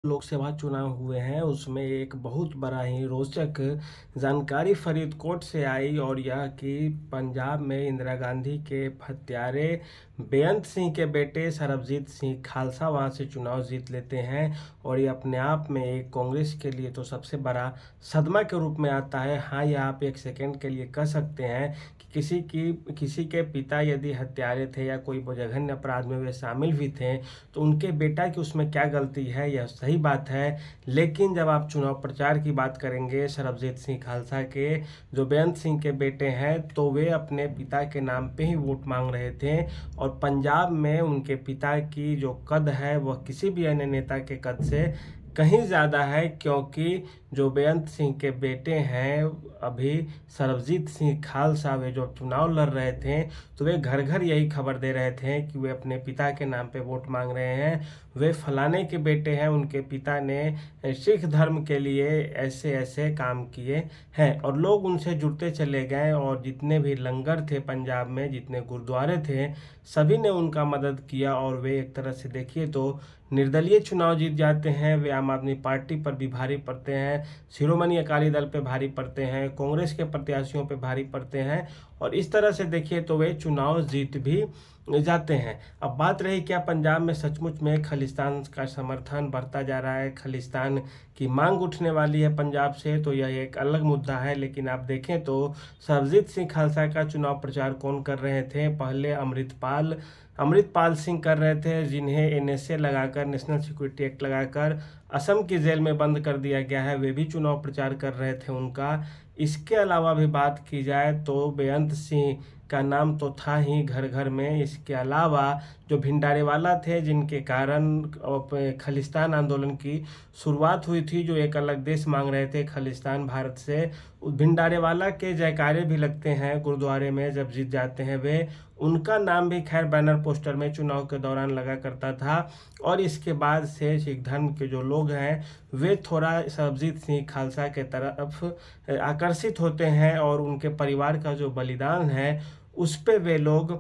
लोकसभा चुनाव हुए हैं, उसमें एक बहुत बड़ा ही रोचक जानकारी फरीदकोट से आई और यह कि पंजाब में इंदिरा गांधी के हत्यारे बेअंत सिंह के बेटे सरबजीत सिंह खालसा वहां से चुनाव जीत लेते हैं। और ये अपने आप में एक कांग्रेस के लिए तो सबसे बड़ा सदमा के रूप में आता है। हाँ, ये आप एक सेकेंड के लिए कह सकते हैं कि किसी के पिता यदि हत्यारे थे या कोई जघन्य अपराध में वे शामिल भी थे, तो उनके बेटा की उसमें क्या गलती है, यह सही बात है। लेकिन जब आप चुनाव प्रचार की बात करेंगे सरबजीत सिंह खालसा के, जो बेअंत सिंह के बेटे हैं, तो वे अपने पिता के नाम पे ही वोट मांग रहे थे। और पंजाब में उनके पिता की जो कद है वह किसी भी अन्य नेता के कद से कहीं ज़्यादा है, क्योंकि जो बेअंत सिंह के बेटे हैं अभी सरबजीत सिंह खालसा, वे जो चुनाव लड़ रहे थे तो वे घर घर यही खबर दे रहे थे कि वे अपने पिता के नाम पे वोट मांग रहे हैं, वे फलाने के बेटे हैं, उनके पिता ने सिख धर्म के लिए ऐसे ऐसे काम किए हैं। और लोग उनसे जुड़ते चले गए और जितने भी लंगर थे पंजाब में, जितने गुरुद्वारे थे, सभी ने उनका मदद किया। और वे एक तरह से देखिए तो निर्दलीय चुनाव जीत जाते हैं। वे आम आदमी पार्टी पर भी भारी पड़ते हैं, शिरोमणि अकाली दल पे भारी पड़ते हैं, कांग्रेस के प्रत्याशियों पे भारी पड़ते हैं, और इस तरह से देखिए तो वे चुनाव जीत भी जाते हैं। अब बात रही क्या पंजाब में सचमुच में खालिस्तान का समर्थन बढ़ता जा रहा है, खालिस्तान की मांग उठने वाली है पंजाब से, तो यह एक अलग मुद्दा है। लेकिन आप देखें तो सरबजीत सिंह खालसा का चुनाव प्रचार कौन कर रहे थे? पहले अमृतपाल सिंह कर रहे थे, जिन्हें एनएसए लगाकर, नेशनल सिक्योरिटी एक्ट लगाकर असम की जेल में बंद कर दिया गया है, वे भी चुनाव प्रचार कर रहे थे उनका। इसके अलावा भी बात की जाए तो बेअंत सिंह का नाम तो था ही घर घर में। इसके अलावा जो भिंडारेवाला थे, जिनके कारण खालिस्तान आंदोलन की शुरुआत हुई थी, जो एक अलग देश मांग रहे थे खालिस्तान भारत से, उस भिंडारेवाला के जयकारे भी लगते हैं गुरुद्वारे में जब जीत जाते हैं वे। उनका नाम भी खैर बैनर पोस्टर में चुनाव के दौरान लगा करता था। और इसके बाद से सिख धर्म के जो लोग हैं वे थोड़ा सरबजीत सिंह खालसा के तरफ आकर्षित होते हैं, और उनके परिवार का जो बलिदान है उस पे वे लोग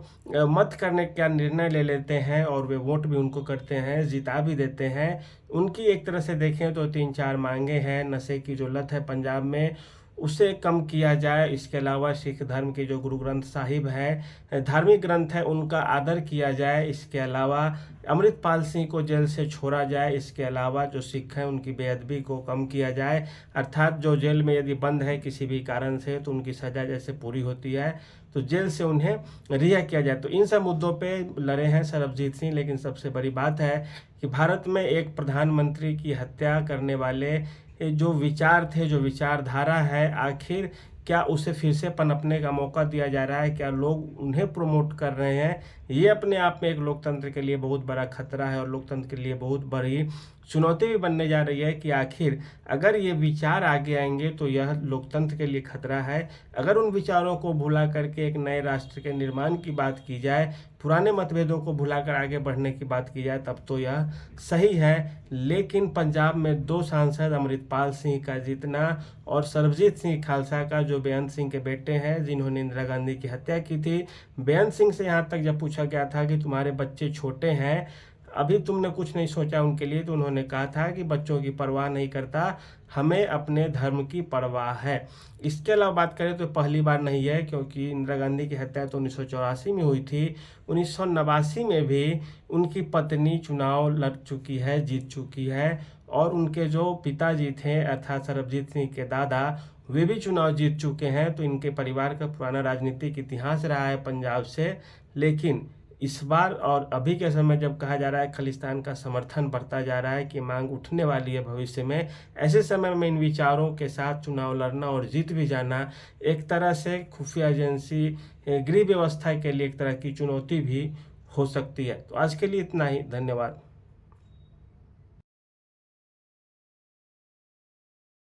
मत करने का निर्णय ले लेते हैं, और वे वोट भी उनको करते हैं, जिता भी देते हैं। उनकी एक तरह से देखें तो 3-4 मांगे हैं। नशे की जो लत है पंजाब में, उसे कम किया जाए। इसके अलावा सिख धर्म के जो गुरु ग्रंथ साहिब है, धार्मिक ग्रंथ है, उनका आदर किया जाए। इसके अलावा अमृतपाल सिंह को जेल से छोड़ा जाए। इसके अलावा जो सिख हैं उनकी बेअदबी को कम किया जाए, अर्थात जो जेल में यदि बंद है किसी भी कारण से, तो उनकी सज़ा जैसे पूरी होती है तो जेल से उन्हें रिहा किया जाए। तो इन सब मुद्दों पे लड़े हैं सरबजीत सिंह। लेकिन सबसे बड़ी बात है कि भारत में एक प्रधानमंत्री की हत्या करने वाले जो विचार थे, जो विचारधारा है, आखिर क्या उसे फिर से पनपने का मौका दिया जा रहा है? क्या लोग उन्हें प्रमोट कर रहे हैं? ये अपने आप में एक लोकतंत्र के लिए बहुत बड़ा खतरा है, और लोकतंत्र के लिए बहुत बड़ी चुनौती भी बनने जा रही है कि आखिर अगर ये विचार आगे आएंगे तो यह लोकतंत्र के लिए खतरा है। अगर उन विचारों को भुला करके एक नए राष्ट्र के निर्माण की बात की जाए, पुराने मतभेदों को भुलाकर आगे बढ़ने की बात की जाए, तब तो यह सही है। लेकिन पंजाब में 2 सांसद, अमृतपाल सिंह का जीतना और सरबजीत सिंह खालसा का, जो बेअंत सिंह के बेटे हैं, जिन्होंने इंदिरा गांधी की हत्या की थी। बेअंत सिंह से यहाँ तक जब पूछा गया था कि तुम्हारे बच्चे छोटे हैं, अभी तुमने कुछ नहीं सोचा उनके लिए, तो उन्होंने कहा था कि बच्चों की परवाह नहीं करता, हमें अपने धर्म की परवाह है। इसके अलावा बात करें तो पहली बार नहीं है, क्योंकि इंदिरा गांधी की हत्या तो 1984 में हुई थी। 1989 में भी उनकी पत्नी चुनाव लड़ चुकी है, जीत चुकी है, और उनके जो पिताजी थे अर्थात सरबजीत सिंह के दादा, वे भी चुनाव जीत चुके हैं। तो इनके परिवार का पुराना राजनीतिक इतिहास रहा है पंजाब से। लेकिन इस बार और अभी के समय जब कहा जा रहा है खालिस्तान का समर्थन बढ़ता जा रहा है कि मांग उठने वाली है भविष्य में, ऐसे समय में इन विचारों के साथ चुनाव लड़ना और जीत भी जाना एक तरह से खुफिया एजेंसी, गृह व्यवस्था के लिए एक तरह की चुनौती भी हो सकती है। तो आज के लिए इतना ही, धन्यवाद।